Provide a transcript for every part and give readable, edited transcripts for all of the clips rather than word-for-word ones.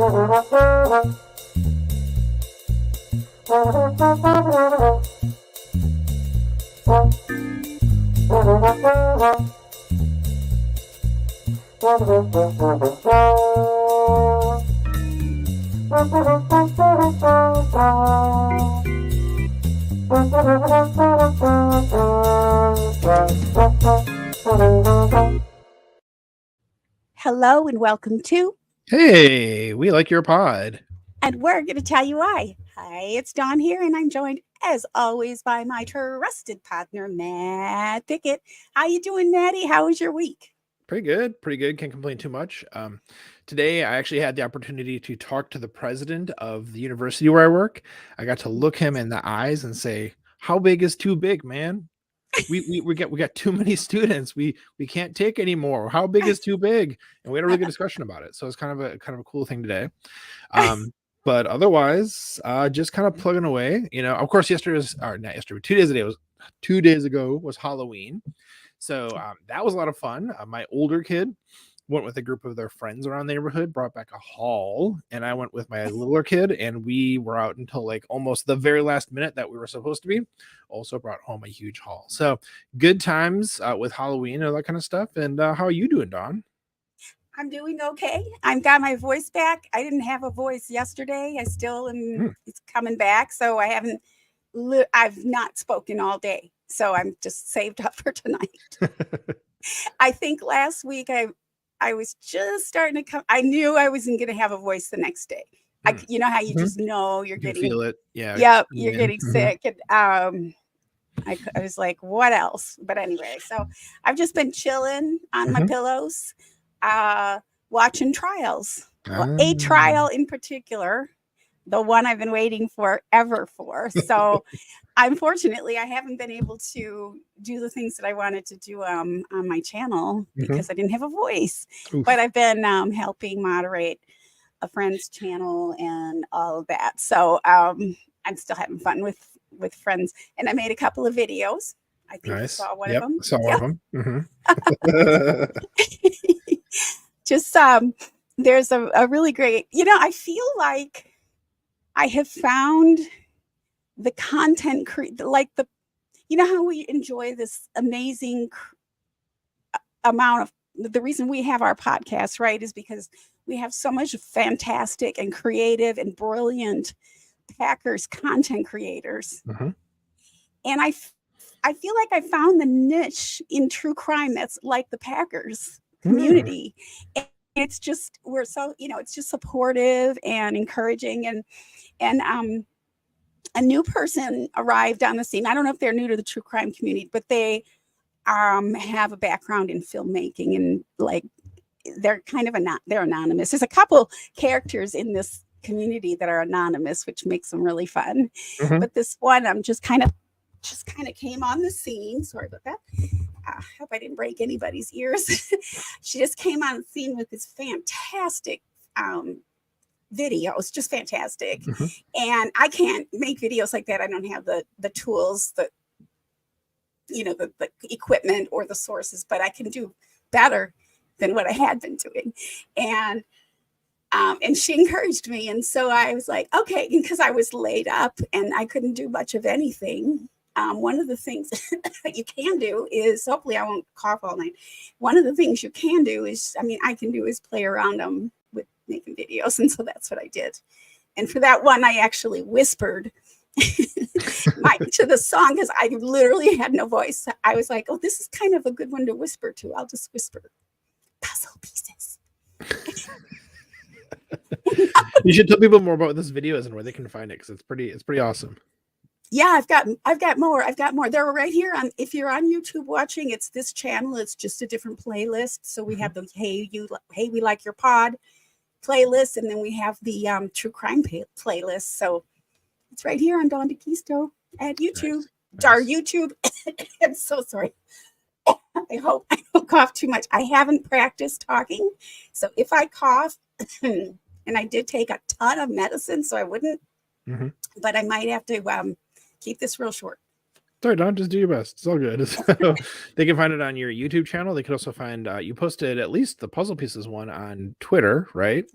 Hello and welcome to Hey, we like your pod. And we're going to tell you why. Hi, it's Dawn here, and I'm joined, as always, by my trusted partner, Matt Pickett. How you doing, Matty? How was your week? Pretty good. Pretty good. Can't complain too much. Today, I actually had the opportunity to talk to the president of the university where I work. I got to look him in the eyes and say, "How big is too big, man? We got too many students. We can't take any more. How big is too big?" And we had a really good discussion about it. So it's kind of a cool thing today. But otherwise, just kind of plugging away. You know, of course, 2 days ago was Halloween. So that was a lot of fun. My older kid went with a group of their friends around the neighborhood, brought back a haul, and I went with my littler kid, and we were out until like almost the very last minute that we were supposed to be. Also brought home a huge haul. So good times with Halloween and all that kind of stuff. And how are you doing, Dawn? I'm doing okay. I've got my voice back. I didn't have a voice yesterday. I still am. It's coming back. So I've not spoken all day. So I'm just saved up for tonight. I think last week I was just starting to come. I knew I wasn't going to have a voice the next day. You know how you just know you're getting, feel it. Yeah. Yep. You're getting sick. And I was like, what else? But anyway, so I've just been chilling on my pillows, watching trials. Well, a trial in particular, the one I've been waiting forever for. So unfortunately, I haven't been able to do the things that I wanted to do on my channel because I didn't have a voice. Oof. But I've been helping moderate a friend's channel and all of that. So I'm still having fun with friends. And I made a couple of videos. I think you saw one of them. I saw one of them. Just there's a really great, I feel like I have found the content, how we enjoy this amazing amount of, the reason we have our podcast, right, is because we have so much fantastic and creative and brilliant Packers content creators. And I feel like I found the niche in true crime that's like the Packers community. And it's just, we're so, it's just supportive and encouraging. And a new person arrived on the scene. I don't know if they're new to the true crime community, but they have a background in filmmaking, and like they're kind of they're anonymous. There's a couple characters in this community that are anonymous, which makes them really fun. But this one, just kind of came on the scene. Sorry about that. I hope I didn't break anybody's ears. She just came on the scene with this fantastic videos, just fantastic. And I can't make videos like that. I don't have the tools, the equipment or the sources, but I can do better than what I had been doing. And she encouraged me. And so I was like, okay, because I was laid up and I couldn't do much of anything. One of the things that you can do is, hopefully I won't cough all night. One of the things you can do is, I can do is play around them with making videos. And so that's what I did. And for that one, I actually whispered to the song because I literally had no voice. I was like, oh, this is kind of a good one to whisper to. I'll just whisper puzzle pieces. You should tell people more about what this video is and where they can find it, because it's pretty awesome. Yeah, I've got more. They're right here on, if you're on YouTube watching, it's this channel. It's just a different playlist. So we have the Hey We Like Your Pod playlist, and then we have the True Crime playlist. So it's right here on Dawn DeKisto at YouTube. Nice. Our YouTube. I'm so sorry. I hope I don't cough too much. I haven't practiced talking. So if I cough, and I did take a ton of medicine, so I wouldn't, but I might have to keep this real short. Sorry, Don, just do your best. It's all good. So they can find it on your YouTube channel. They could also find, you posted at least the puzzle pieces one on Twitter, right?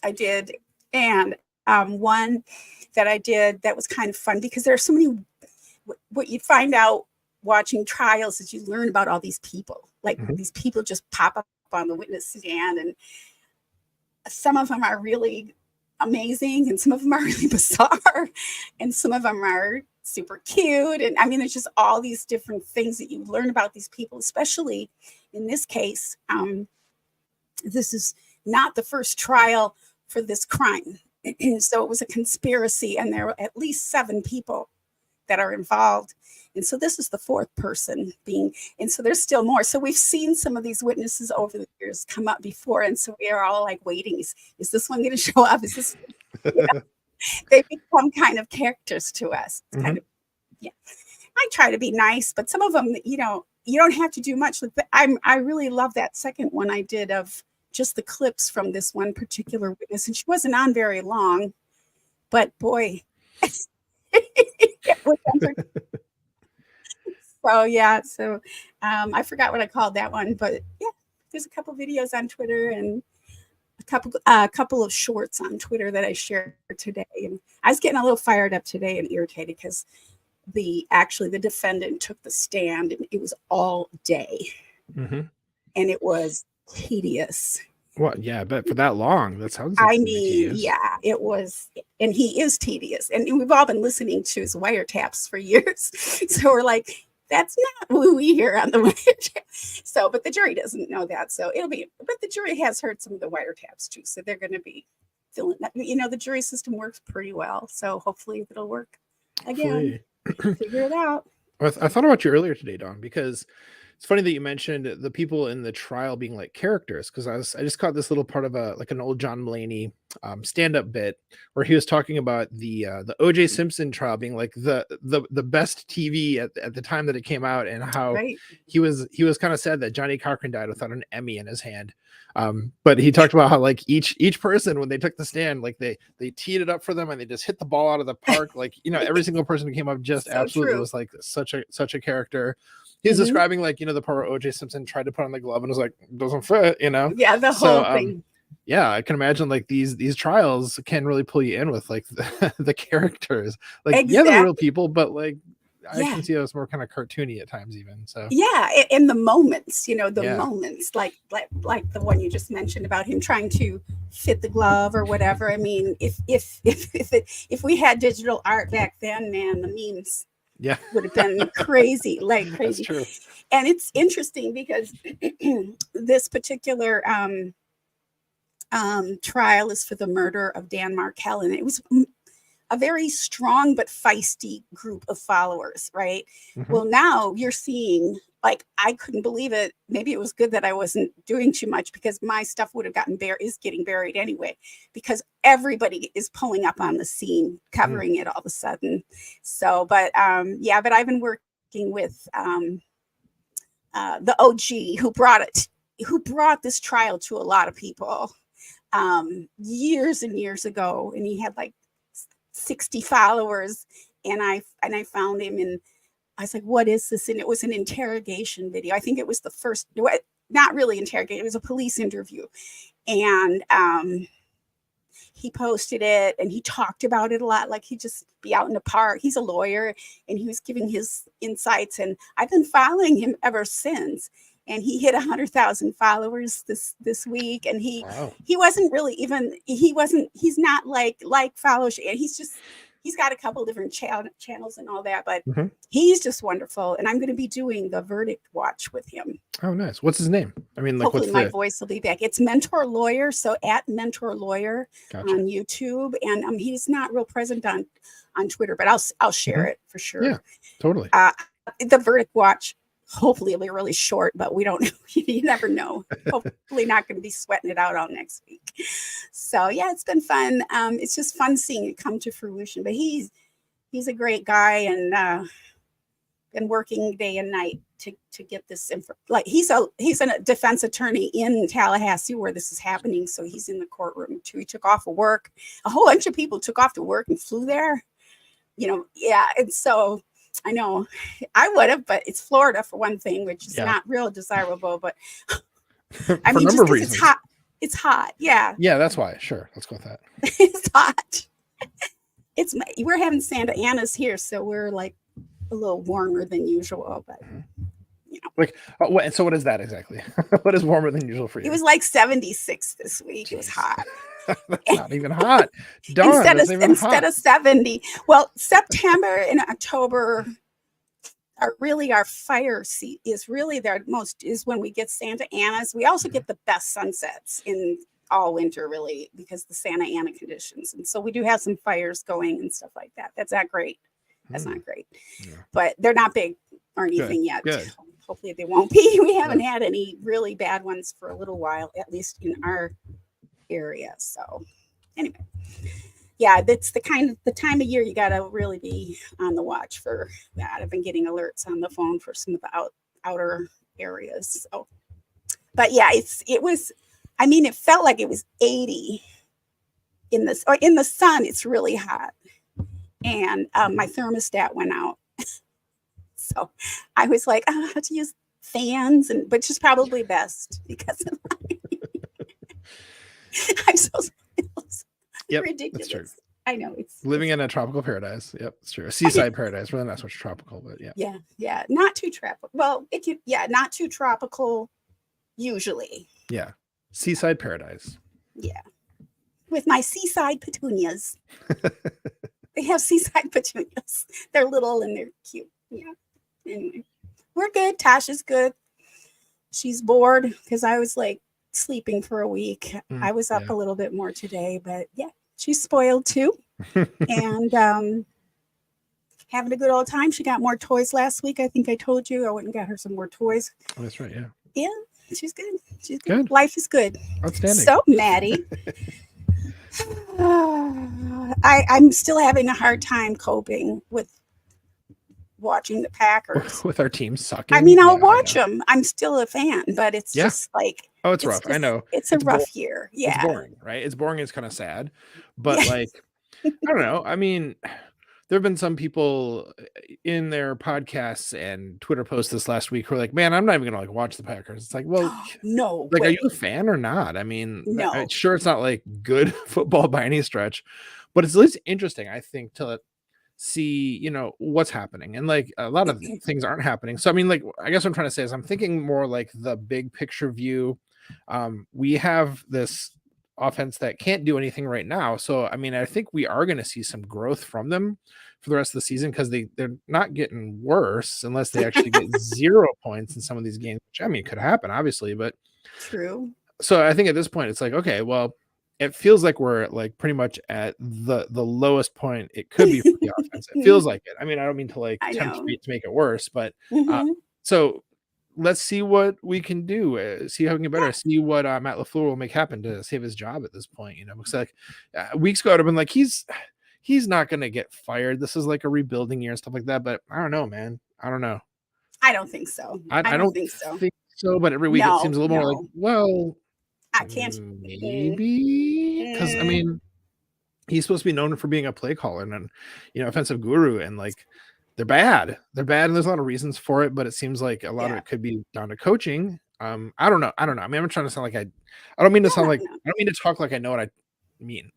I did. And one that I did that was kind of fun because there are so many, what you find out watching trials is you learn about all these people. Like these people just pop up on the witness stand, and some of them are really amazing and some of them are really bizarre and some of them are super cute. And I mean, there's just all these different things that you learn about these people, especially in this case. This is not the first trial for this crime. So it was a conspiracy, and there were at least 7 people that are involved. And so this is the 4th person being, and so there's still more. So we've seen some of these witnesses over the years come up before. And so we are all like waiting. Is this one going to show up? Is this, you know, they become kind of characters to us. It's kind of, yeah. I try to be nice, but some of them, you know, you don't have to do much with it. I really love that second one I did of just the clips from this one particular witness. And she wasn't on very long, but boy, so yeah, so I forgot what I called that one, but yeah, there's a couple videos on Twitter and a couple of shorts on Twitter that I shared today. And I was getting a little fired up today and irritated because the defendant took the stand and it was all day, and it was tedious. Well, yeah, but for that long, that sounds like tedious. Yeah, it was, and he is tedious, and we've all been listening to his wiretaps for years, so we're like, that's not what we hear on the wiretap. So, but the jury doesn't know that, so it'll be. But the jury has heard some of the wiretaps too, so they're going to be feeling that. You know, the jury system works pretty well, so hopefully it'll work again. Figure it out. I thought about you earlier today, Dawn, because it's funny that you mentioned the people in the trial being like characters, because I just caught this little part of an old John Mulaney stand-up bit where he was talking about the O.J. Simpson trial being like the best TV at the time that it came out, and how he was kind of sad that Johnny Cochran died without an Emmy in his hand. But he talked about how like each person, when they took the stand, like they teed it up for them and they just hit the ball out of the park. Like, you know, every single person who came up just so absolutely was like such a character. He's describing like, you know, the part where O.J. Simpson tried to put on the glove and was like, doesn't fit, you know? Yeah, the whole thing. Yeah, I can imagine like these trials can really pull you in with like the characters. Like, yeah, they're real people, but like I can see us more kind of cartoony at times even. So yeah, in the moments, you know, moments like the one you just mentioned about him trying to fit the glove or whatever. I mean, if we had digital art back then, man, the memes would have been crazy, like crazy. That's true. And it's interesting because this particular trial is for the murder of Dan Markell, and it was a very strong but feisty group of followers, right? Well, now you're seeing, like, I couldn't believe it. Maybe it was good that I wasn't doing too much, because my stuff would have is getting buried anyway, because everybody is pulling up on the scene, covering it all of a sudden. So, but yeah, but I've been working with the OG who brought this trial to a lot of people years and years ago, and he had like 60 followers, and I found him, and I was like, what is this? And it was an interrogation video. I think it was the first, not really interrogation, it was a police interview. And he posted it and he talked about it a lot, like he'd just be out in the park. He's a lawyer and he was giving his insights, and I've been following him ever since. And he hit 100,000 followers this week. And he wasn't really even, he's not like followers. And he's got a couple different channels and all that, but he's just wonderful. And I'm going to be doing the verdict watch with him. Oh, nice. What's his name? I mean, like, hopefully my voice will be back. It's Mentor Lawyer. So at Mentor Lawyer on YouTube. And he's not real present on Twitter, but I'll share it for sure. Yeah, totally. The verdict watch, hopefully it'll be really short, but we don't know. You never know. Hopefully not going to be sweating it out all next week. So yeah, it's been fun. It's just fun seeing it come to fruition, but he's a great guy, and been working day and night to get this info. Like he's a defense attorney in Tallahassee where this is happening. So he's in the courtroom too. He took off of work. A whole bunch of people took off to work and flew there, you know? Yeah. And so I know I would have, but it's Florida for one thing, which is not real desirable, but I mean, just because it's hot. It's hot. Yeah. Yeah, that's why. Sure. Let's go with that. It's hot. We're having Santa Ana's here, so we're like a little warmer than usual, but Like, so what is that exactly? What is warmer than usual for you? it was like 76 this week. Jeez. It was hot. That's not even hot. Darn, instead of 70. Well, September and October are really our fire seat is really their most is when we get Santa Ana's. We also get the best sunsets in all winter, really, because the Santa Ana conditions. And so we do have some fires going and stuff like that. That's not great. That's not great. Yeah. But they're not big or anything yet. Good. Hopefully they won't be. We haven't had any really bad ones for a little while, at least in our area. So anyway, yeah, that's the time of year you got to really be on the watch for that. I've been getting alerts on the phone for some of the outer areas. So, but yeah, it felt like it was 80 in the sun. It's really hot. And my thermostat went out. So I was like, I have to use fans, which is probably best because of I'm so ridiculous. That's true. I know it's living in a tropical paradise. Yep, it's true. A seaside paradise, really not so much tropical, but yeah. Yeah, not too tropical. Well, not too tropical usually. Yeah, seaside paradise. Yeah, with my seaside petunias. They have seaside petunias. They're little and they're cute. Yeah. Anyway, we're good. Tasha's good. She's bored because I was like sleeping for a week. I was up a little bit more today, but yeah, she's spoiled too. And having a good old time. She got more toys last week. I think I told you I went and got her some more toys. Oh, that's right. Yeah. Yeah, she's good. She's good. Life is good. Outstanding. So, Maddie, I'm still having a hard time coping with watching the Packers. With our team sucking. I mean, I'll watch them. I'm still a fan, but it's just like... Oh, it's rough. I know. It's a rough year. Yeah. It's boring, right? It's boring. It's kind of sad. But like, I don't know. I mean, there have been some people in their podcasts and Twitter posts this last week who are like, man, I'm not even going to like watch the Packers. It's like, well, no. Like, are you a fan or not? I mean, no. Sure, it's not like good football by any stretch, but it's at least interesting, I think, to see, what's happening. And like a lot of things aren't happening. So, I mean, like, I guess what I'm trying to say is I'm thinking more like the big picture view. We have this offense that can't do anything right now. So, I mean, I think we are going to see some growth from them for the rest of the season because they're not getting worse unless they actually get 0 points in some of these games, which I mean, could happen, obviously, but true. So I think at this point, it's like, okay, well, it feels like we're like pretty much at the lowest point it could be for the offense. It feels like it. I mean, I don't mean to like tempt me to make it worse, but so let's see what we can do. See how we can get better. See what Matt LaFleur will make happen to save his job at this point. Because like weeks ago, I'd have been like, he's not going to get fired. This is like a rebuilding year and stuff like that. But I don't know, man. I don't know. I don't think so. I don't think so. But every week it seems a little more like, well, I can't. Maybe because I mean, he's supposed to be known for being a play caller and offensive guru, and like they're bad, and there's a lot of reasons for it. But it seems like a lot of it could be down to coaching. I don't know. I mean, I'm trying to sound like I don't mean to sound like I don't mean to talk like I know what I mean.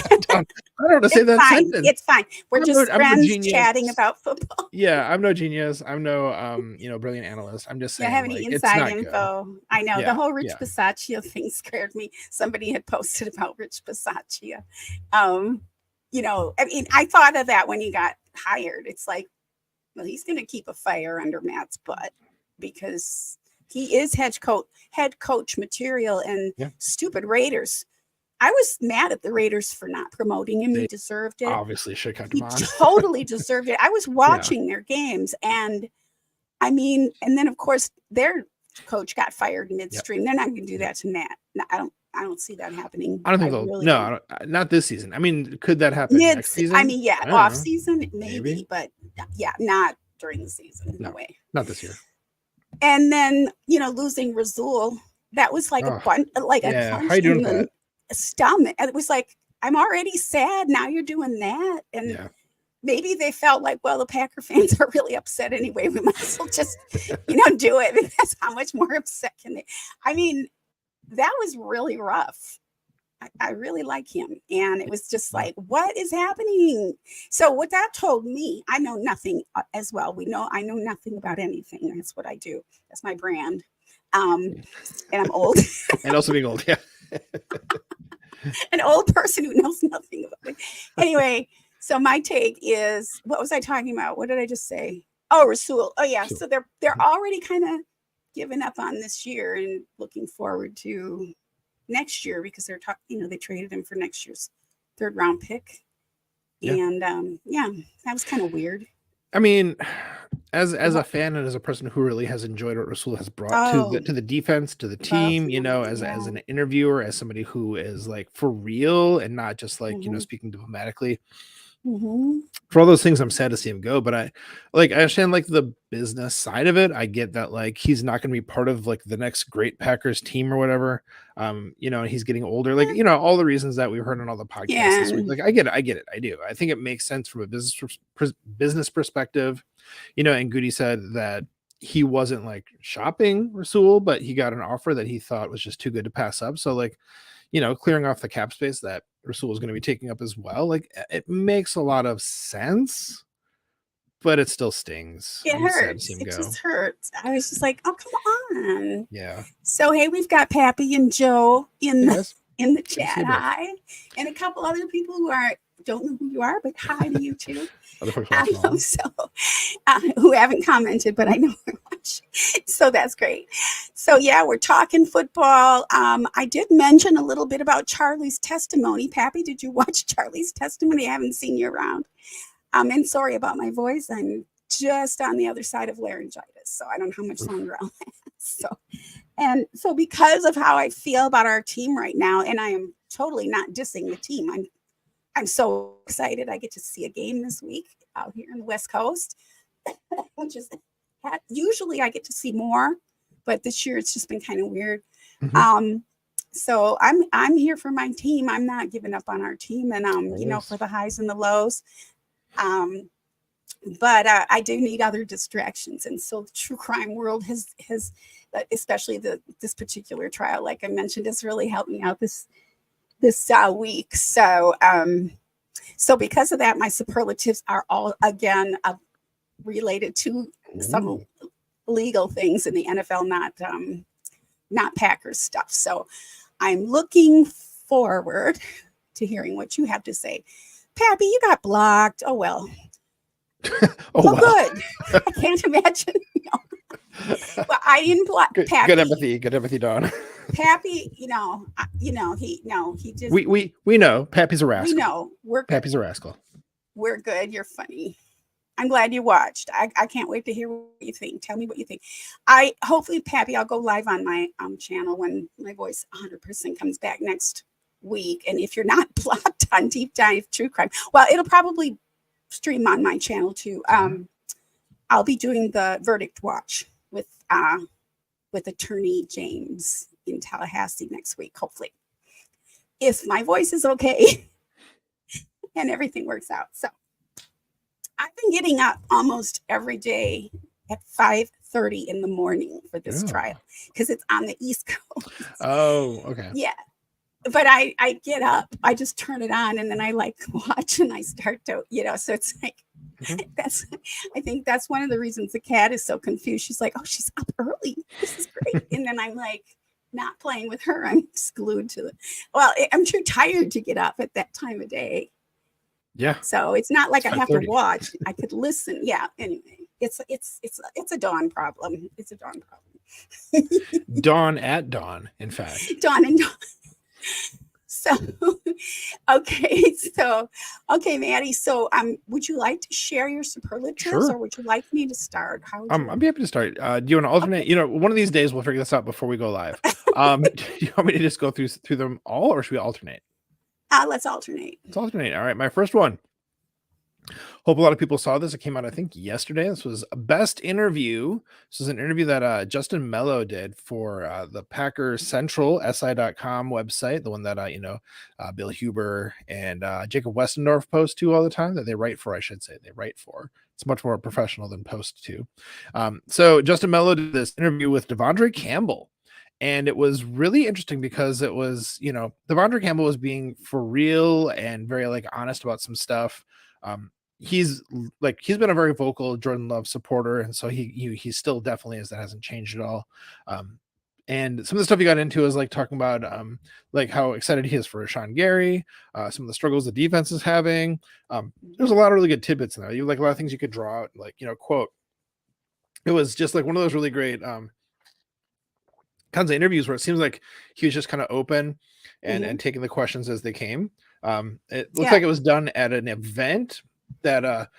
I don't know to say that sentence. It's fine. We're just friends chatting about football. Yeah, I'm no genius. I'm no brilliant analyst. I'm just saying. I have any inside info. Good. I know the whole Rich Bisaccia thing scared me. Somebody had posted about Rich Bisaccia. I mean, I thought of that when he got hired. It's like, well, he's going to keep a fire under Matt's butt because he is head coach material, and stupid Raiders. I was mad at the Raiders for not promoting him. He deserved it. Obviously should have come on. He totally deserved it. I was watching their games, and I mean, and then of course their coach got fired midstream. They're not going to do that to Matt. No, I don't see that happening. I don't think they'll. No, not this season. I mean, could that happen next season? I mean, off season maybe, but not during the season. No way. Not this year. And then losing Rasul, that was like a punch How you doing that? Stomach. It was like, I'm already sad. Now you're doing that. And maybe they felt like, well, the Packer fans are really upset anyway. We might as well just, do it. Because how much more upset can they? I mean, that was really rough. I really like him. And it was just like, what is happening? So what that told me, I know nothing as well. I know nothing about anything. That's what I do. That's my brand. And I'm old. And also being old, yeah. An old person who knows nothing about it. Anyway, so my take is, what was I talking about? What did I just say? Oh, Rasul. Oh yeah. So they're already kind of giving up on this year and looking forward to next year, because they're talking, they traded him for next year's 3rd round pick. Yeah. And that was kind of weird. I mean, as a fan and as a person who really has enjoyed what Rasul has brought to the defense, to the team, as an interviewer, as somebody who is like for real and not just like, speaking diplomatically. For all those things, I'm sad to see him go, but I understand like the business side of it. I get that like he's not going to be part of like the next great Packers team or whatever. He's getting older, like all the reasons that we've heard on all the podcasts this week. Like I get it, I do. I think it makes sense from a business perspective. And Goody said that he wasn't like shopping Rasul, but he got an offer that he thought was just too good to pass up. So like, clearing off the cap space that Rasul is going to be taking up as well. Like it makes a lot of sense, but it still stings. It hurts. Just hurts. I was just like, oh, come on. Yeah. So, hey, we've got Pappy and Joe in the chat. Hi. And a couple other people who don't know who you are, but hi to you too. Who haven't commented, but I know we're watching. So that's great. So yeah, we're talking football. I did mention a little bit about Charlie's testimony. Pappy, did you watch Charlie's testimony? I haven't seen you around. And sorry about my voice. I'm just on the other side of laryngitis, so I don't know how much longer I'll last. So because of how I feel about our team right now, and I am totally not dissing the team. I'm so excited. I get to see a game this week out here in the West Coast, which is usually I get to see more, but this year it's just been kind of weird. So I'm here for my team. I'm not giving up on our team, and for the highs and the lows. But I do need other distractions, and so the true crime world has especially this particular trial, like I mentioned, has really helped me out this week. So because of that, my superlatives are all again related to some legal things in the NFL, not Packers stuff. So I'm looking forward to hearing what you have to say. Pappy, you got blocked. Oh well. Well. Good. I can't imagine. But I didn't block Pappy. Good empathy, Dawn. Pappy, he just. We know Pappy's a rascal. We know Pappy's a rascal. We're good. You're funny. I'm glad you watched. I can't wait to hear what you think. Tell me what you think. Hopefully, Pappy, I'll go live on my channel when my voice 100% comes back next week. And if you're not blocked on Deep Dive True Crime, well, it'll probably stream on my channel too. I'll be doing the verdict watch with attorney James in Tallahassee next week, hopefully, if my voice is okay and everything works out. So I've been getting up almost every day at 5:30 in the morning for this trial, because it's on the East Coast. Oh, okay. Yeah. But I get up, I just turn it on, and then I like watch, and I start to, so it's like, I think that's one of the reasons the cat is so confused. She's like, oh, she's up early. This is great. And then I'm like, not playing with her. I'm just glued to it. Well, I'm too tired to get up at that time of day. Yeah. So it's not like I have to watch. I could listen. Yeah. Anyway, it's a Dawn problem. It's a Dawn problem. Dawn at dawn, in fact. Dawn and dawn. So, okay, Maddie. So, would you like to share your superlatives, or would you like me to start? I'd be happy to start. Do you want to alternate? Okay. One of these days we'll figure this out before we go live. Do you want me to just go through them all, or should we alternate? Let's alternate. Let's alternate. All right, my first one. Hope a lot of people saw this. It came out, I think, yesterday. This was a best interview. This was an interview that Justin Mello did for the Packers Central SI.com website, the one that Bill Huber and Jacob Westendorf post to all the time, that they write for, I should say. They write for. It's much more professional than post to. So Justin Mello did this interview with Devondre Campbell. And it was really interesting because it was, Devondre Campbell was being for real and very like honest about some stuff. He's been a very vocal Jordan Love supporter, and so he still definitely is. That hasn't changed at all. And some of the stuff he got into is like talking about like how excited he is for Rashawn Gary, some of the struggles the defense is having. There's a lot of really good tidbits in there. You like a lot of things you could draw out, like quote. It was just like one of those really great kinds of interviews where it seems like he was just kind of open and taking the questions as they came. It looks like it was done at an event that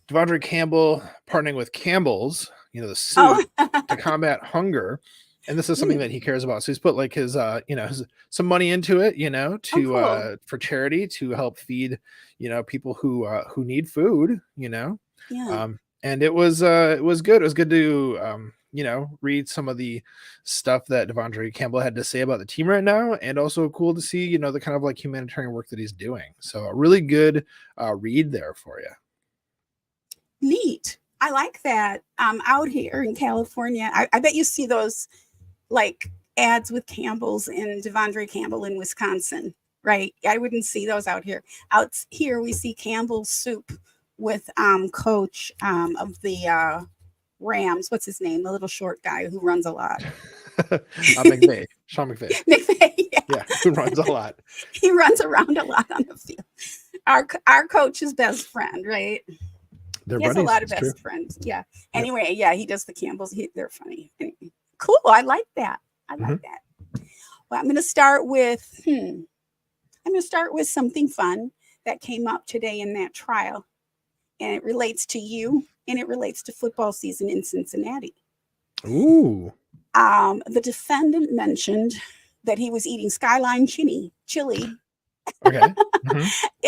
Devondre Campbell partnering with Campbell's, the soup to combat hunger. And this is something that he cares about. So he's put like his some money into it, to for charity to help feed, people who need food, and it was good. It was good to read some of the stuff that Devondre Campbell had to say about the team right now, and also cool to see, the kind of like humanitarian work that he's doing. So a really good read there for you. Neat. I like that. Out here in California, I bet you see those like ads with Campbell's and Devondre Campbell in Wisconsin, right? I wouldn't see those out here. Out here, we see Campbell's soup with coach of the Rams. What's his name? The little short guy who runs a lot. McVay. Sean McVay. McVay, yeah, who runs a lot. He runs around a lot on the field. Our coach's best friend, right? They're he has buddies. a lot of best friends. Yeah. Anyway, yeah, he does the Campbells. They're funny. Anyway, cool. I like that. I like that. Well, I'm going to start with something fun that came up today in that trial, and it relates to you, and it relates to football season in Cincinnati. Ooh. The defendant mentioned that he was eating Skyline chili okay.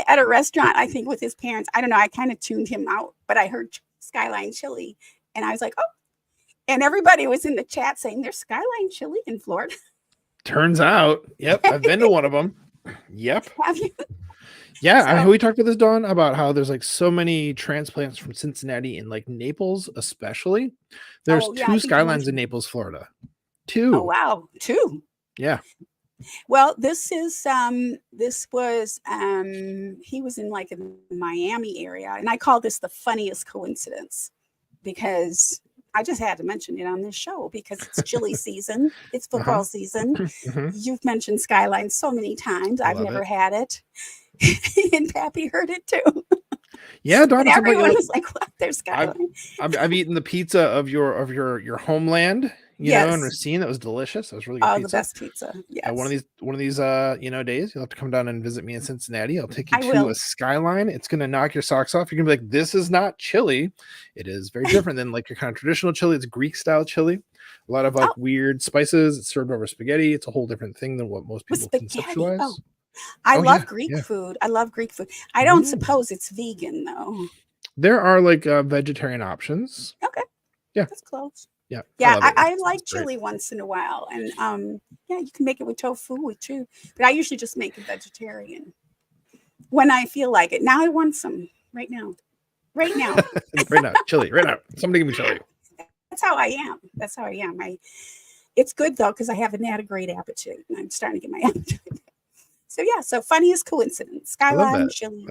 at a restaurant, I think with his parents. I don't know. I kind of tuned him out, but I heard Skyline chili and I was like, oh, and everybody was in the chat saying there's Skyline chili in Florida. Turns out, yep, I've been to one of them. Yep. Have you? Yeah, we talked about this, Dawn, about how there's like so many transplants from Cincinnati and like Naples, especially. There's two Skylines in Naples, Florida. 2. Oh wow, 2. Yeah. Well, this was he was in like the Miami area, and I call this the funniest coincidence because I just had to mention it on this show because it's chili season, it's football season. You've mentioned Skyline so many times. I've never had it. And Pappy heard it too. Yeah, Dawn. Everyone was like, "What? There's Skyline." I've eaten the pizza of your homeland, you know, in Racine. That was delicious. That was really good. Oh, the best pizza. Yeah. One of these days, you'll have to come down and visit me in Cincinnati. I'll take you to a Skyline. It's gonna knock your socks off. You're gonna be like, "This is not chili. It is very different than like your kind of traditional chili. It's Greek style chili. A lot of like weird spices. It's served over spaghetti. It's a whole different thing than what most people conceptualize." I love Greek food. I love Greek food. I don't suppose it's vegan though. There are like vegetarian options. Okay. Yeah. That's close. Yeah. Yeah. I like chili once in a while. And you can make it with tofu too. But I usually just make it vegetarian when I feel like it. Now I want some right now. Right now. Right now. Chili. Right now. Somebody give me chili. That's how I am. It's good though, because I haven't had a great appetite. And I'm starting to get my appetite. So funniest coincidence. Skyline chili.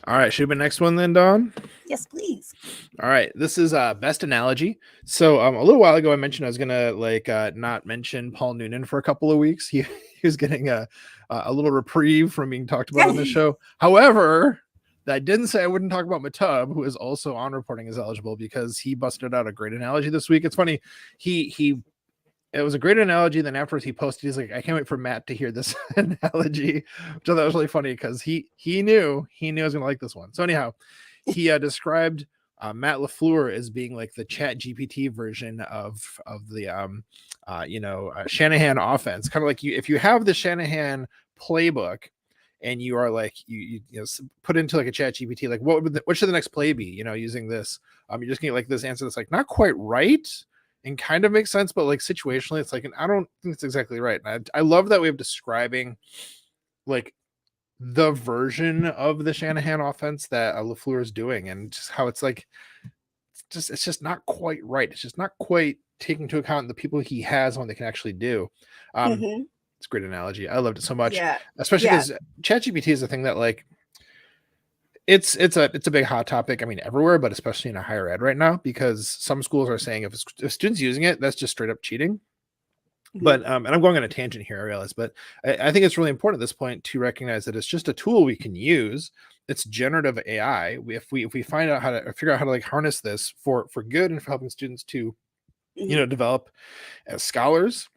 All right. Should we next one then, Dawn? Yes, please. All right. This is best analogy. So a little while ago, I mentioned I was gonna not mention Paul Noonan for a couple of weeks. He was getting a little reprieve from being talked about on the show. However, that didn't say I wouldn't talk about Matub, who is also on reporting as eligible because he busted out a great analogy this week. It's funny. It was a great analogy. Then afterwards he posted, he's like, I can't wait for Matt to hear this analogy, which I thought was really funny because he knew I was going to like this one. So anyhow, he described Matt LaFleur as being like the Chat GPT version of the, Shanahan offense. Kind of like if you have the Shanahan playbook and you are like, you put into like a Chat GPT, like what should the next play be? Using this, you're just getting like this answer that's like not quite right. And kind of makes sense, but like situationally, it's like, and I don't think it's exactly right. And I love that way of describing like the version of the Shanahan offense that LaFleur is doing, and just how it's like, it's just not quite right. It's just not quite taking into account the people he has and what they can actually do. Mhm. It's a great analogy. I loved it so much, Yeah. especially Yeah. because ChatGPT is a thing that like it's a big hot topic. I mean, everywhere, but especially in a higher ed right now, because some schools are saying if students using it, that's just straight up cheating. Mhm. But and I'm going on a tangent here, I realize, but I think it's really important at this point to recognize that it's just a tool we can use. It's generative AI. If we find out how to figure out how to like harness this for good and for helping students to Mhm. develop as scholars,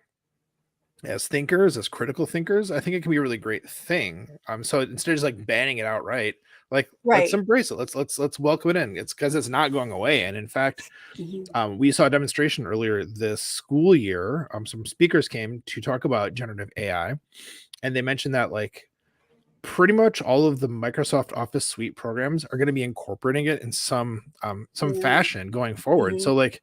as thinkers, as critical thinkers, I think it can be a really great thing. So instead of just like banning it outright, like let's Right. embrace it. Let's welcome it in. It's because it's not going away. And in fact, Mhm. we saw a demonstration earlier this school year. Some speakers came to talk about generative AI, and they mentioned that like pretty much all of the Microsoft Office suite programs are going to be incorporating it in some Yeah. fashion going forward. Mhm. So like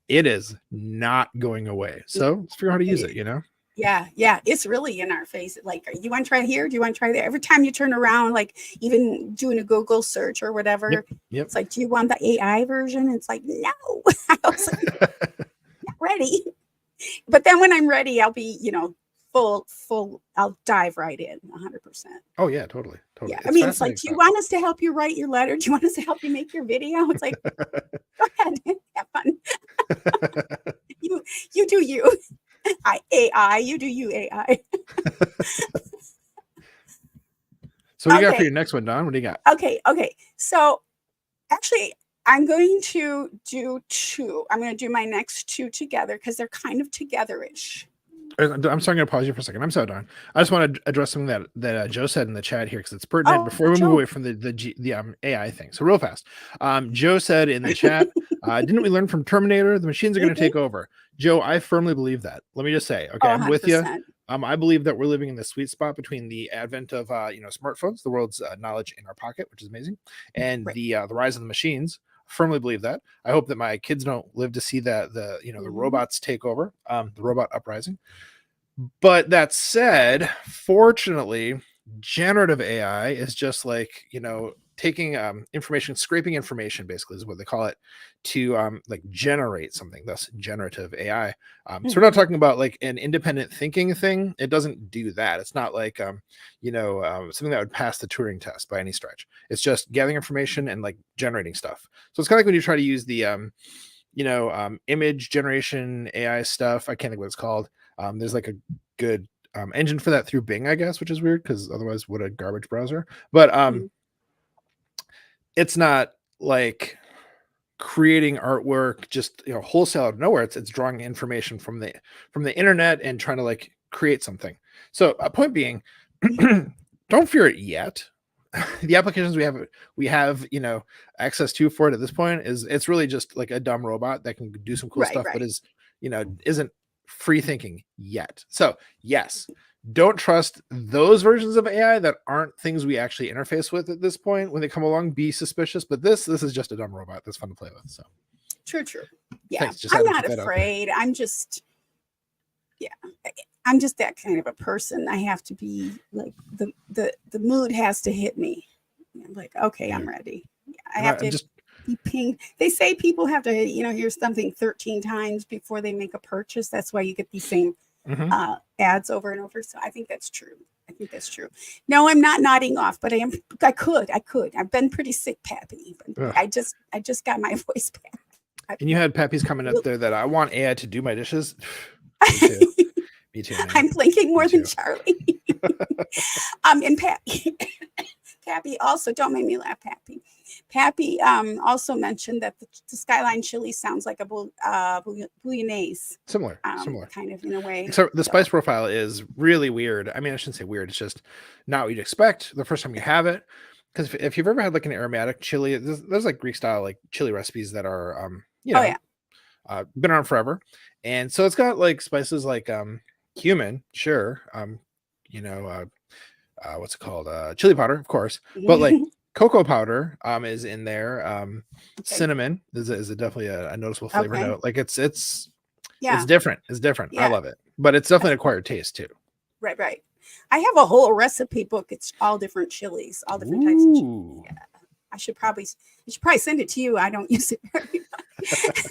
it is not going away. So let's figure out how to use it, you know? Yeah, yeah, it's really in our face. Like, you want to try here? Do you want to try there? Every time you turn around, like even doing a Google search or whatever, Yep. it's like, do you want the AI version? It's like, no. I was like, not ready. But then when I'm ready, I'll be, full. I'll dive right in 100%. Oh yeah, totally. Yeah, I It's mean, it's like, fascinating do you stuff. want us to help you write your letter? Do you want us to help you make your video? It's like, go ahead, have fun. You do you. AI, you do you, AI. So what do you got for Okay. your next one, Don? What do you got? Okay. So actually, I'm going to do two. I'm going to do my next two together because they're kind of together-ish. I'm sorry, I'm going to pause you for a second. I'm sorry, Don. I just want to address something that Joe said in the chat here because it's pertinent before we move away from the AI thing. So real fast, Joe said in the chat, didn't we learn from Terminator? The machines are going to take over. Joe, I firmly believe that. Let me just say, okay, I'm with you. I believe that we're living in the sweet spot between the advent of smartphones, the world's knowledge in our pocket, which is amazing, and the rise of the machines. Firmly believe that. I hope that my kids don't live to see that the robots take over, the robot uprising. But that said, fortunately, generative AI is just like taking information, scraping information, basically is what they call it, to like generate something. Thus, generative AI. So we're not talking about like an independent thinking thing. It doesn't do that. It's not like something that would pass the Turing test by any stretch. It's just gathering information and like generating stuff. So it's kind of like when you try to use the image generation AI stuff. I can't think what it's called. There's like a good engine for that through Bing, I guess, which is weird because otherwise, what a garbage browser. But it's not like creating artwork just wholesale out of nowhere. It's drawing information from the internet and trying to like create something. So point being, don't fear it yet. The applications we have access to for it at this point it's really just like a dumb robot that can do some cool stuff, but isn't free thinking yet. So yes, don't trust those versions of AI that aren't things we actually interface with at this point. When they come along, be suspicious. But this is just a dumb robot that's fun to play with. So true. Yeah, thanks. I'm not afraid. I'm just that kind of a person. I have to be like the mood has to hit me. I'm like, okay, I'm ready. I have to be pinged. They say people have to hear something 13 times before they make a purchase. That's why you get these same ads over and over. So I think that's true. No, I'm not nodding off, but I could. I've been pretty sick, Pappy. I just got my voice back. And you had Pappy's comment up there that I want AI to do my dishes. Me too. Man. I'm blinking more than Charlie. And Pappy also, don't make me laugh, Pappy. Pappy also mentioned that the Skyline chili sounds like a bouillabaisse. Similar. Kind of in a way. So the spice profile is really weird. I mean, I shouldn't say weird. It's just not what you'd expect the first time you have it. Because if you've ever had like an aromatic chili, there's like Greek style like chili recipes that are been around forever. And so it's got like spices like cumin, sure. What's it called? Chili powder, of course. But like cocoa powder is in there. Cinnamon is definitely a noticeable flavor note. Like it's different. It's different. I love it. But it's definitely an acquired taste too. Right. I have a whole recipe book. It's all different chilies, all different types of chilies. Yeah. I should probably send it to you. I don't use it very much.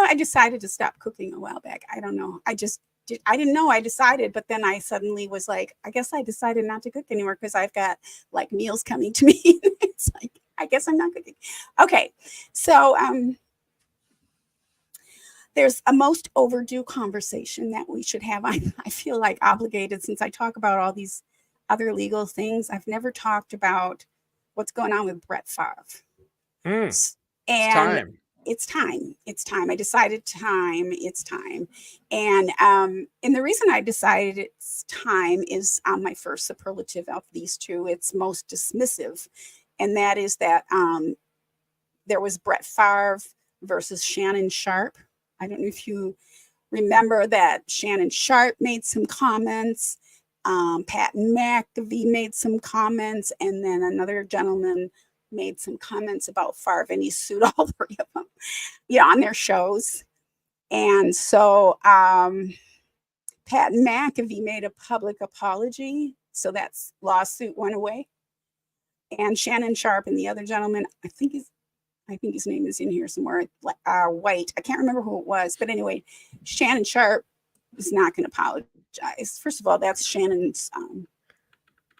I decided to stop cooking a while back. I don't know. I didn't know I decided, but then I suddenly was like, I guess I decided not to cook anymore because I've got like meals coming to me. It's like, I guess I'm not cooking. Okay. So, there's a most overdue conversation that we should have. I feel like obligated since I talk about all these other legal things. I've never talked about what's going on with Brett Favre. It's And time. it's time. It's time. I decided it's time. And the reason I decided it's time is my first superlative of these two. It's most dismissive. And that is that there was Brett Favre versus Shannon Sharp. I don't know if you remember that Shannon Sharp made some comments, Pat McAfee made some comments, and then another gentleman made some comments about Favre, and he sued all three of them, on their shows. And so Pat McAfee made a public apology, so that lawsuit went away. And Shannon Sharp and the other gentleman, I think his name is in here somewhere, White. I can't remember who it was, but anyway, Shannon Sharp is not going to apologize. First of all, that's Shannon's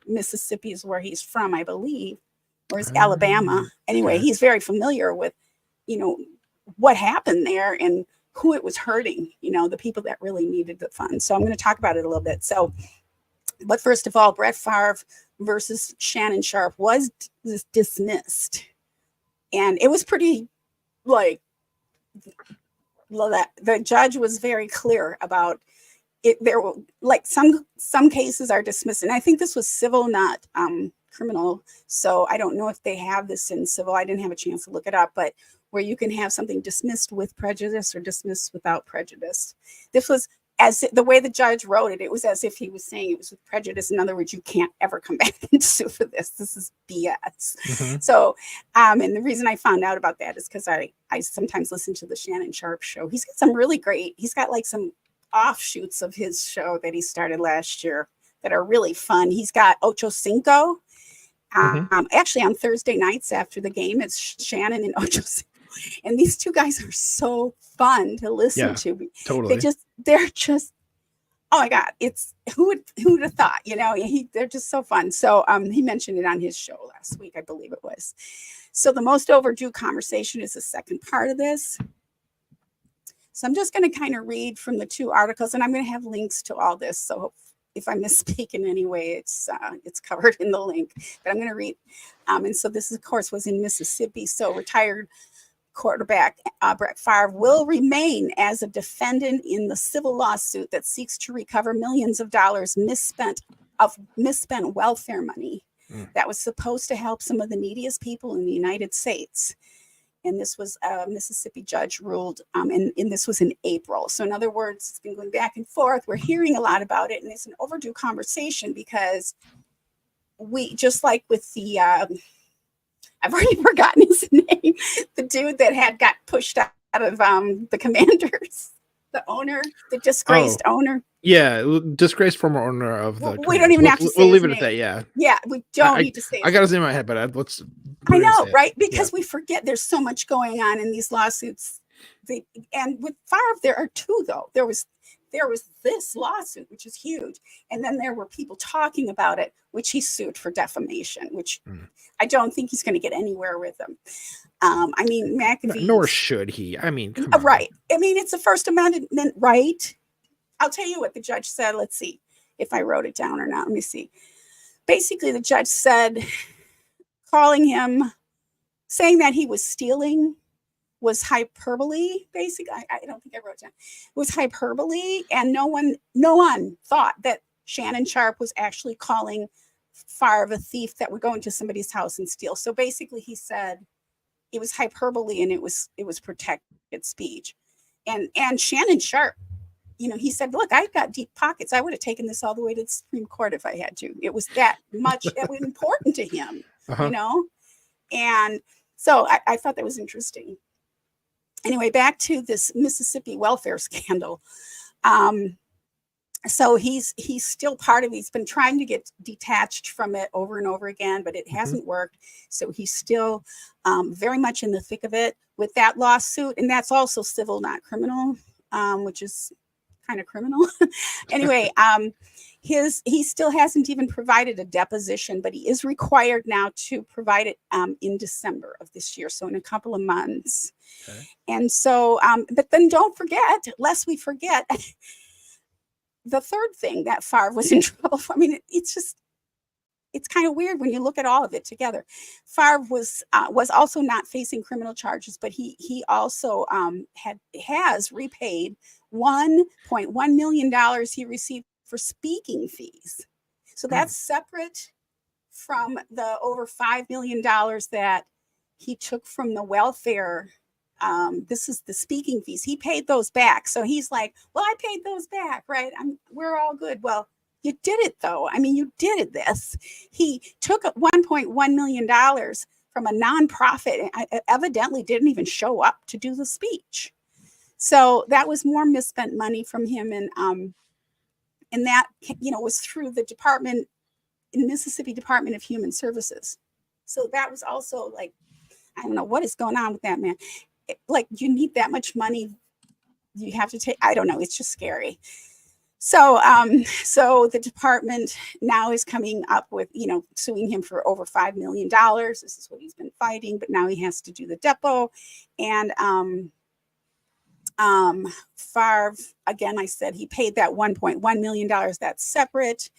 Mississippi is where he's from, I believe, or is Alabama. Anyway, Okay. he's very familiar with, what happened there and who it was hurting, the people that really needed the funds. So I'm going to talk about it a little bit. So, but first of all, Brett Favre versus Shannon Sharp was dismissed. And it was pretty, like, the judge was very clear about it. There were, like, some cases are dismissed. And I think this was civil, not criminal. So I don't know if they have this in civil. I didn't have a chance to look it up. But where you can have something dismissed with prejudice or dismissed without prejudice. This was, as the way the judge wrote it, it was as if he was saying it was with prejudice. In other words, you can't ever come back and sue for this. This is BS. Mm-hmm. So, and the reason I found out about that is because I sometimes listen to the Shannon Sharp show. He's got some really great, he's got like some offshoots of his show that he started last year that are really fun. He's got Ocho Cinco. Actually, on Thursday nights after the game, it's Shannon and Ocho Cinco. And these two guys are so fun to listen to. Totally. They're just, oh my God, it's who'd have thought, they're just so fun. So he mentioned it on his show last week, I believe it was. So the most overdue conversation is the second part of this. So I'm just going to kind of read from the two articles, and I'm going to have links to all this. So if I misspeak in any way, it's covered in the link, but I'm going to read. And so this, of course, was in Mississippi. So retired quarterback Brett Favre will remain as a defendant in the civil lawsuit that seeks to recover millions of dollars misspent welfare money that was supposed to help some of the neediest people in the United States. And this was a Mississippi judge ruled, and this was in April. So in other words, it's been going back and forth. We're hearing a lot about it, and it's an overdue conversation because we, just like with the I've already forgotten his name. The dude that got pushed out of the Commanders, the owner, the disgraced owner. Yeah, disgraced former owner of the. We don't even have to say. We'll leave it at that. Yeah. Yeah, we don't need to say. I got his name in my head, but let's. I know, right? Because we forget there's so much going on in these lawsuits. And with Favre, there are two though. There was this lawsuit, which is huge. And then there were people talking about it, which he sued for defamation, which I don't think he's going to get anywhere with them. I mean, McAfee. Nor should he. I mean, come on. Right. I mean, it's a First Amendment right. I'll tell you what the judge said. Let's see if I wrote it down or not. Let me see. Basically, the judge said, calling him, saying that he was stealing was hyperbole. Basically, I don't think I wrote it down. It was hyperbole, and no one thought that Shannon Sharp was actually calling Favre a thief that would go into somebody's house and steal. So basically, he said it was hyperbole and it was protected speech. And Shannon Sharp, he said, "Look, I've got deep pockets. I would have taken this all the way to the Supreme Court if I had to. It was that much that was important to him, And so I thought that was interesting. Anyway, back to this Mississippi welfare scandal. So he's still part of it. He's been trying to get detached from it over and over again, but it hasn't worked. So he's still very much in the thick of it, with that lawsuit, and that's also civil, not criminal, which is kind of criminal. Anyway, he still hasn't even provided a deposition, but he is required now to provide it in December of this year, so in a couple of months. Okay. And so, but then don't forget, lest we forget, the third thing that Favre was in trouble for. I mean, it's kind of weird when you look at all of it together. Favre was also not facing criminal charges, but he also has repaid $1.1 million he received for speaking fees. So that's separate from the over $5 million that he took from the welfare. This is the speaking fees. He paid those back. So he's like, well, I paid those back, right? We're all good. Well, you did it though. I mean, you did this. He took $1.1 million from a nonprofit and evidently didn't even show up to do the speech. So that was more misspent money from him. And that, was through the Mississippi Department of Human Services. So that was also like, I don't know what is going on with that man. Like, you need that much money. You have to take, I don't know. It's just scary. So, so the department now is coming up with, suing him for over $5 million. This is what he's been fighting, but now he has to do the depo. And, Favre, again, I said he paid that $1.1 million. That's separate.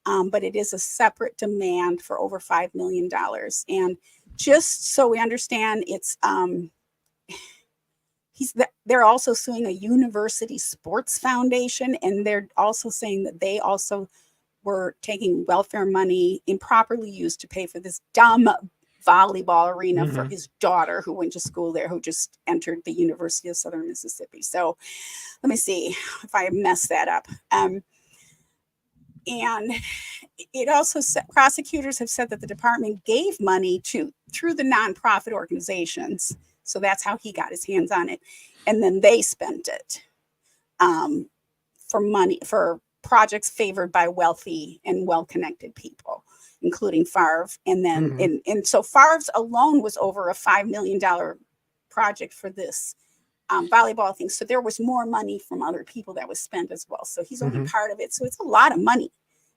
But it is a separate demand for over $5 million. And just so we understand, it's, they're also suing a university sports foundation, and they're also saying that they also were taking welfare money improperly used to pay for this dumb volleyball arena for his daughter who went to school there, who just entered the University of Southern Mississippi. So let me see if I messed that up. And it also said, prosecutors have said that the department gave money through the nonprofit organizations. So that's how he got his hands on it. And then they spent it for projects favored by wealthy and well-connected people, including Favre. And then, and so Favre's alone was over a $5 million project for this volleyball thing. So there was more money from other people that was spent as well. So he's only part of it. So it's a lot of money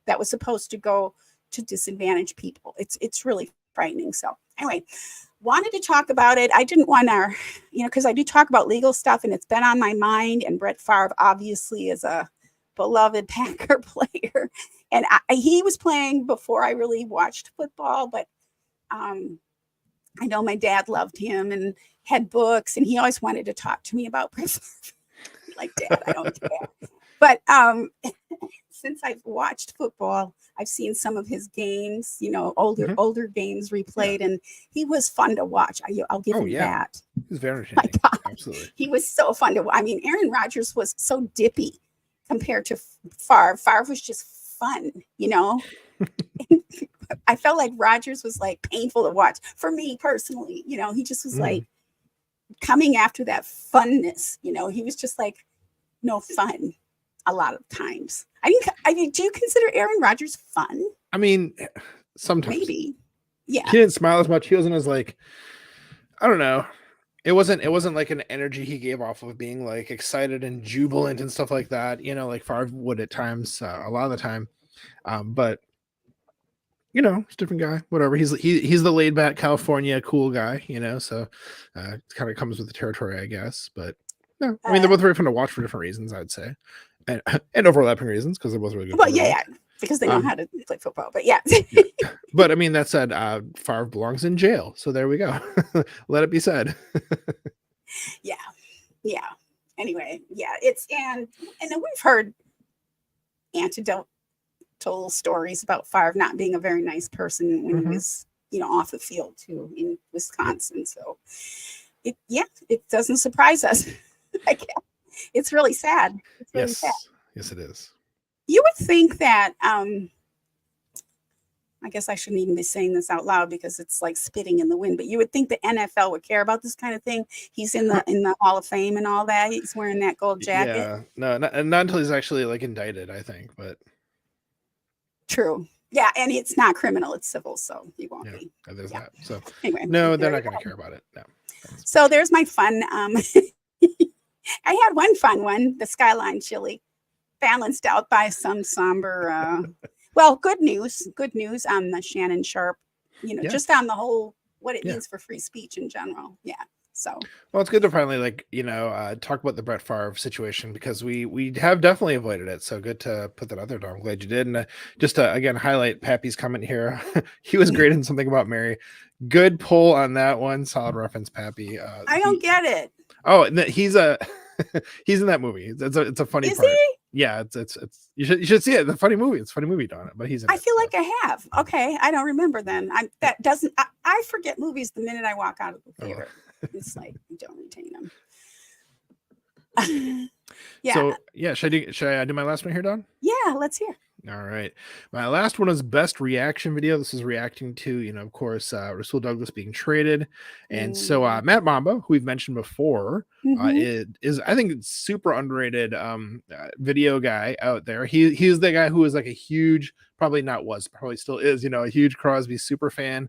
that was supposed to go to disadvantaged people. It's really frightening. So anyway, wanted to talk about it. I didn't want to, because I do talk about legal stuff and it's been on my mind. And Brett Favre obviously is a beloved Packer player. And he was playing before I really watched football, but I know my dad loved him and had books, and he always wanted to talk to me about Brett Favre. Like, Dad, I don't care. But since I've watched football, I've seen some of his games, older games replayed, and he was fun to watch. I'll give him that. He was very entertaining. Absolutely. He was so fun to watch. I mean, Aaron Rodgers was so dippy compared to Favre. Favre was just fun, I felt like Rodgers was like painful to watch for me personally. He just was like coming after that funness. He was just like no fun a lot of times. I mean, do you consider Aaron Rodgers fun? I mean, sometimes. Maybe. Yeah. He didn't smile as much. He wasn't as like, I don't know. It wasn't like an energy he gave off of being like excited and jubilant and stuff like that, like Favre would at times, a lot of the time. But he's a different guy, whatever. He's the laid back California cool guy, so it kind of comes with the territory, I guess. But no, I mean, they're both very fun to watch for different reasons, I'd say. And overlapping reasons, because they're both really good. Well, yeah, because they know how to play football. But yeah. But I mean, that said, Favre belongs in jail. So there we go. Let it be said. Yeah. Anyway, yeah, and then we've heard anecdotal stories about Favre not being a very nice person when he was, off the field too in Wisconsin. So it doesn't surprise us. It's really sad. It's really sad. Yes, it is. You would think that, I guess I shouldn't even be saying this out loud because it's like spitting in the wind, but you would think the NFL would care about this kind of thing. He's in the Hall of Fame and all that. He's wearing that gold jacket. Yeah, no, not until he's actually like indicted, I think, but. True. Yeah, and it's not criminal, it's civil, so he won't be. There's that. So anyway, no, they're not going to care about it. No. So there's my fun. I had one fun one, the Skyline chili, balanced out by some somber. Well, good news on the Shannon Sharp. Yeah. Just on the whole, what it Yeah. means for free speech in general. Yeah. So Well, it's good to finally talk about the Brett Favre situation, because we have definitely avoided it. So good to put that out there, Don. I'm glad you did. And just to again highlight Pappy's comment here, he was great in Something About Mary. Good pull on that one. Solid reference, Pappy. I don't get it. Oh, he's he's in that movie. It's a funny Is part. he? Yeah, it's you should see it. It's a funny movie. It's a funny movie, Don. But he's in I it, feel so. like I have. Okay, I don't remember then. I forget movies the minute I walk out of the theater. It's like you don't retain them. Yeah. So yeah, should I do my last one here, Don? Yeah, let's hear. All right. My last one is best reaction video. This is reacting to, of course, Rasul Douglas being traded. And so Matt Mamba, who we've mentioned before, is I think it's super underrated video guy out there. He's the guy who is like a huge, probably still is, a huge Crosby super fan.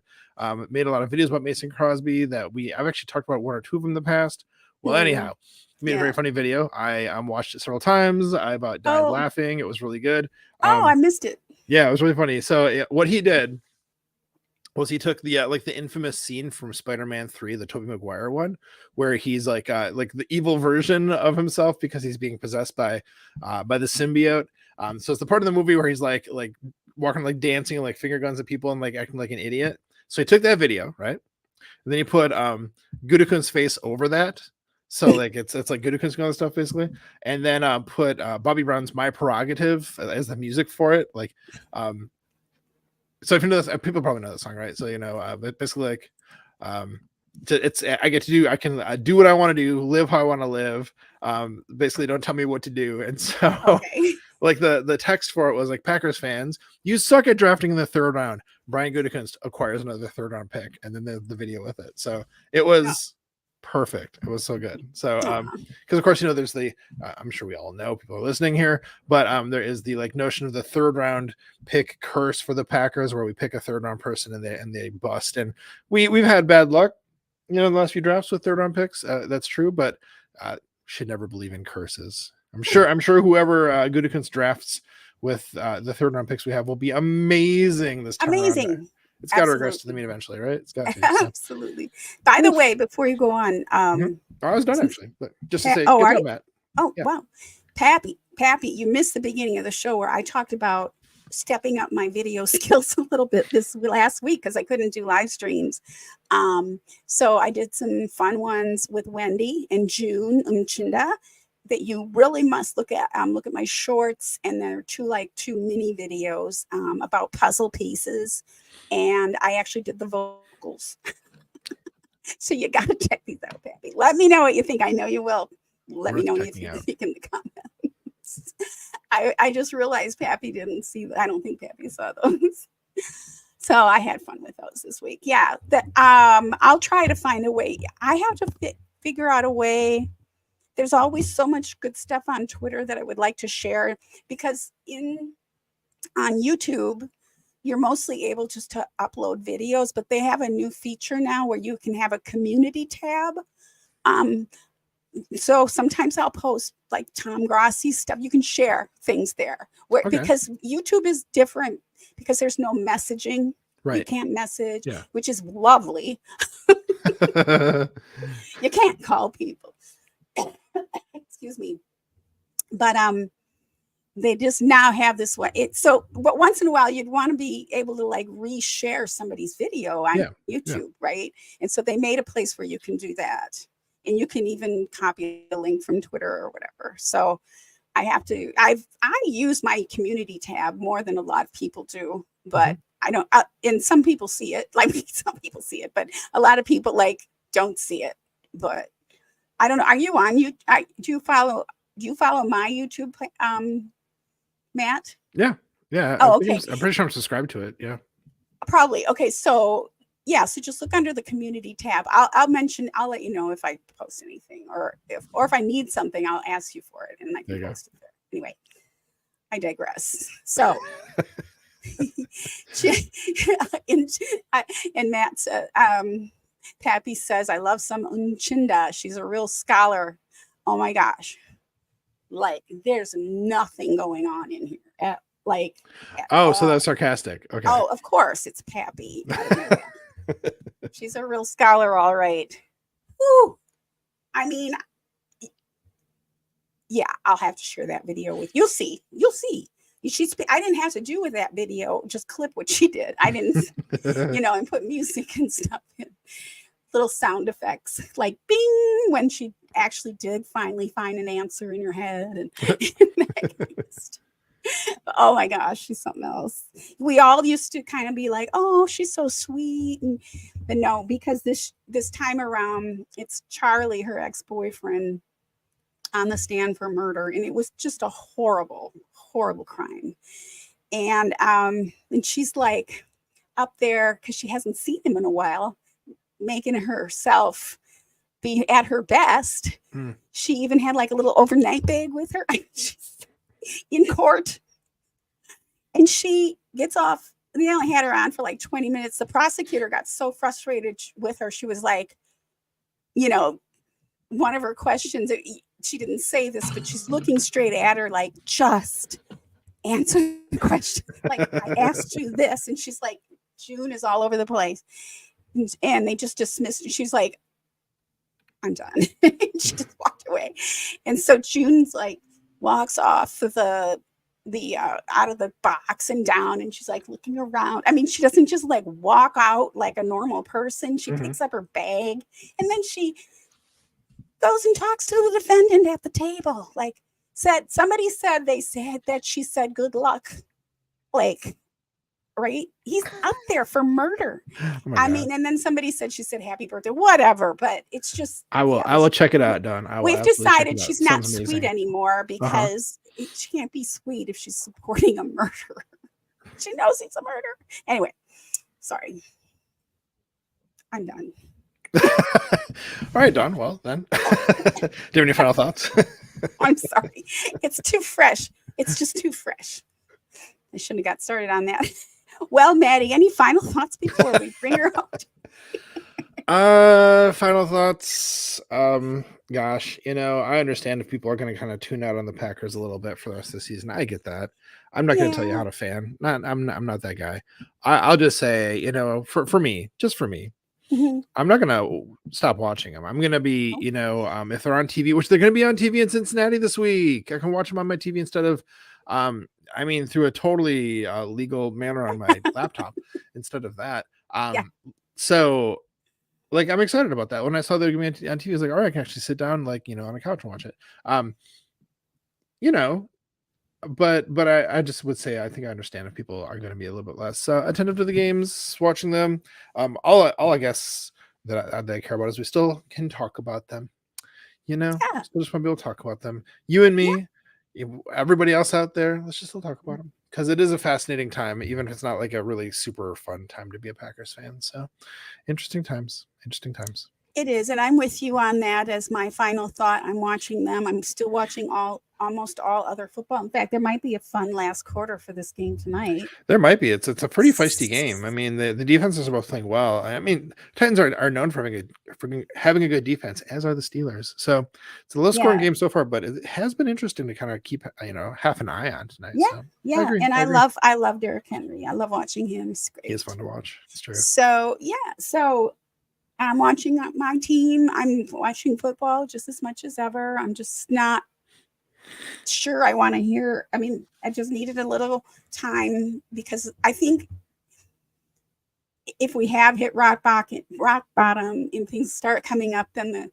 Made a lot of videos about Mason Crosby that I've actually talked about one or two of them in the past. Well, anyhow, he made a very funny video. I watched it several times. I about died laughing. It was really good. I missed it. Yeah, it was really funny. So what he did was he took the the infamous scene from Spider-Man 3, the Tobey Maguire one, where he's like the evil version of himself because he's being possessed by the symbiote. So it's the part of the movie where he's like walking, like dancing, like finger guns at people and like acting like an idiot. So he took that video, right? And then he put Gudakun's face over that. So like it's like Gudakun's going stuff basically, and then put Bobby Brown's "My Prerogative" as the music for it. Like, so if you know this, people probably know the song, right? So but basically like, I can do what I want to do, live how I want to live. Basically, don't tell me what to do. And so, like the text for it was like, Packers fans, you suck at drafting in the third round. Brian Gutekunst acquires another third round pick, and then the video with it. So it was. Perfect. It was so good. So because of course there's the I'm sure we all know, people are listening here, but there is the like notion of the third round pick curse for the Packers, where we pick a third round person and they bust, and we've had bad luck in the last few drafts with third round picks. That's true, but should never believe in curses. I'm sure whoever Gutekunst drafts with the third round picks we have will be amazing this time. Amazing. It's got to regress to the mean eventually, right? It's got to. So. Absolutely. By the way, before you go on, I was done actually, but just to say, good job, Matt. Oh, yeah. Wow. Pappy, you missed the beginning of the show where I talked about stepping up my video skills a little bit this last week because I couldn't do live streams. So I did some fun ones with Wendy and June Umchinda that you really must look at. Look at my shorts, and there are two mini videos about puzzle pieces, and I actually did the vocals. So you got to check these out, Pappy. Let me know what you think. I know you will. Let me know what you think in the comments. I just realized Pappy didn't see that. I don't think Pappy saw those. So I had fun with those this week. Yeah, I'll try to find a way. I have to figure out a way. There's always so much good stuff on Twitter that I would like to share, because on YouTube, you're mostly able just to upload videos, but they have a new feature now where you can have a community tab. So sometimes I'll post like Tom Grossi stuff. You can share things there because YouTube is different because there's no messaging. Right. You can't message, which is lovely. You can't call people. Excuse me. But they just now have this way. But once in a while you'd want to be able to like reshare somebody's video on YouTube, right? And so they made a place where you can do that. And you can even copy a link from Twitter or whatever. So I use my community tab more than a lot of people do, but I don't, and some people see it, like some people see it, but a lot of people like don't see it. But I don't know. Are you on you? Do you follow my YouTube, Matt? Yeah. Oh, okay. I'm pretty sure I'm subscribed to it. Yeah. Probably. Okay. So yeah. So just look under the community tab. I'll let you know if I post anything, or if I need something, I'll ask you for it and I can post it there. Anyway, I digress. So. And Matt said, Pappy says, I love some Unchinda. She's a real scholar. Oh my gosh. Like, there's nothing going on in here at Oh, so all. that's sarcastic. Okay. Oh, of course, it's Pappy. She's a real scholar, all right. Woo. I mean, yeah, I'll have to share that video with you. You'll see. You'll see. I didn't have to do with that video, just clip what she did. I didn't, and put music and stuff in. Little sound effects like bing when she actually did finally find an answer in her head. And that kind of stuff. Oh my gosh, she's something else. We all used to kind of be like, oh, she's so sweet. But no, because this time around, it's Charlie, her ex-boyfriend, on the stand for murder. And it was just a horrible, horrible crime. And she's like up there because she hasn't seen him in a while, making herself be at her best. She even had like a little overnight bag with her. She's in court. And she gets off. They only had her on for like 20 minutes. The prosecutor got so frustrated with her. She was like, one of her questions, she didn't say this, but she's looking straight at her like, just answer the question. Like, I asked you this. And she's like, June is all over the place. And they just dismissed her. She's like, I'm done. She just walked away. And so June's like, walks off of the out of the box and down, and she's like looking around. I mean, she doesn't just like walk out like a normal person. She picks up her bag, and then she goes and talks to the defendant at the table. Like, they said that she said good luck. Like, right? He's up there for murder. Oh, I mean, and then somebody said she said happy birthday, whatever. But it's just, I will check it out, Dawn. We've decided she's not sweet anymore because she can't be sweet if she's supporting a murderer. She knows he's a murderer. Anyway, sorry. I'm done. All right, Dawn. Well, then, do you have any final thoughts? I'm sorry. It's too fresh. It's just too fresh. I shouldn't have got started on that. Well, Maddie, any final thoughts before we bring her out? Final thoughts. Gosh, I understand if people are going to kind of tune out on the Packers a little bit for the rest of the season. I get that. I'm not going to tell you how to fan. I'm not that guy. I'll just say, for me, just for me, I'm not going to stop watching them. I'm going to be, if they're on TV, which they're going to be on TV in Cincinnati this week, I can watch them on my TV instead of, through a totally legal manner on my laptop instead of that. So, like, I'm excited about that. When I saw they're going to be on TV, I was like, all right, I can actually sit down, like, on a couch and watch it. But I just would say I think I understand if people are going to be a little bit less attentive to the games, watching them. All I guess that I care about is we still can talk about them. Still just want to be able to talk about them. You and me, everybody else out there, let's just still talk about them because it is a fascinating time, even if it's not like a really super fun time to be a Packers fan. So, interesting times. It is, and I'm with you on that as my final thought. I'm watching them. I'm still watching almost all other football. In fact, there might be a fun last quarter for this game tonight. There might be. It's a pretty feisty game. I mean, the defenses are both playing well. I mean, Titans are known for having a good defense, as are the Steelers. So it's a low scoring game so far, but it has been interesting to kind of keep half an eye on tonight. Yeah, so, yeah. I love Derrick Henry. I love watching him. It's great. He's fun to watch. It's true. So I'm watching my team. I'm watching football just as much as ever. I'm just not sure I want to hear. I mean, I just needed a little time because I think if we have hit rock bottom and things start coming up, then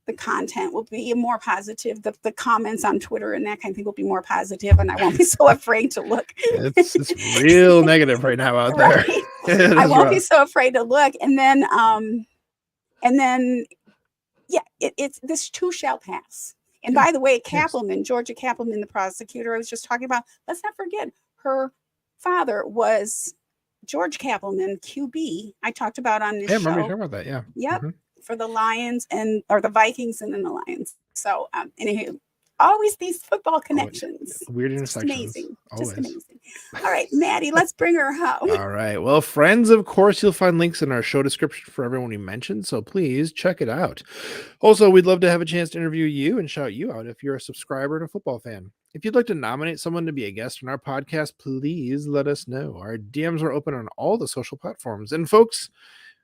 the content will be more positive. The comments on Twitter and that kind of thing will be more positive, and I won't be so afraid to look. It's real negative right now out there. Right? I won't be so afraid to look, and then it's this too shall pass. And by the way, Georgia Kaplan, the prosecutor I was just talking about, let's not forget her father was George Kaplan, QB. I talked about on this show. Yeah, remember talking about that. Yeah. Yep. For the Lions or the Vikings and then the Lions. So anywho, always these football connections. Weird Just intersections. amazing. Always. Just amazing. All right, Maddie, let's bring her home. All right. Well, friends, of course, you'll find links in our show description for everyone we mentioned, so please check it out. Also, we'd love to have a chance to interview you and shout you out if you're a subscriber and a football fan. If you'd like to nominate someone to be a guest on our podcast, please let us know. Our DMs are open on all the social platforms. And folks,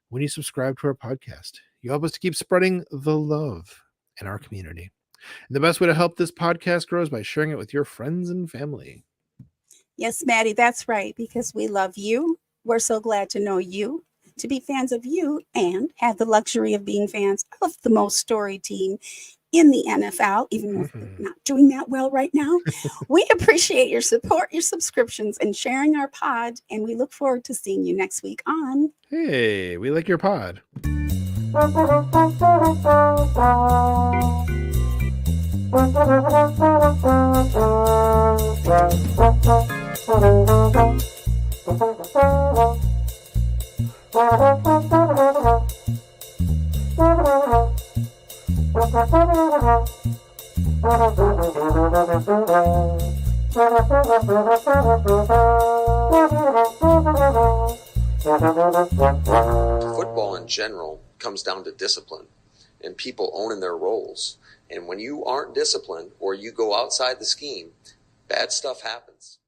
when you subscribe to our podcast, you help us to keep spreading the love in our community. And the best way to help this podcast grow is by sharing it with your friends and family. Yes, Maddie, that's right, because we love you. We're so glad to know you, to be fans of you, and have the luxury of being fans of the most storied team in the NFL, even though they're not doing that well right now. We appreciate your support, your subscriptions, and sharing our pod, and we look forward to seeing you next week on Hey, we like your pod. Football in general comes down to discipline and people owning their roles. And when you aren't disciplined or you go outside the scheme, bad stuff happens.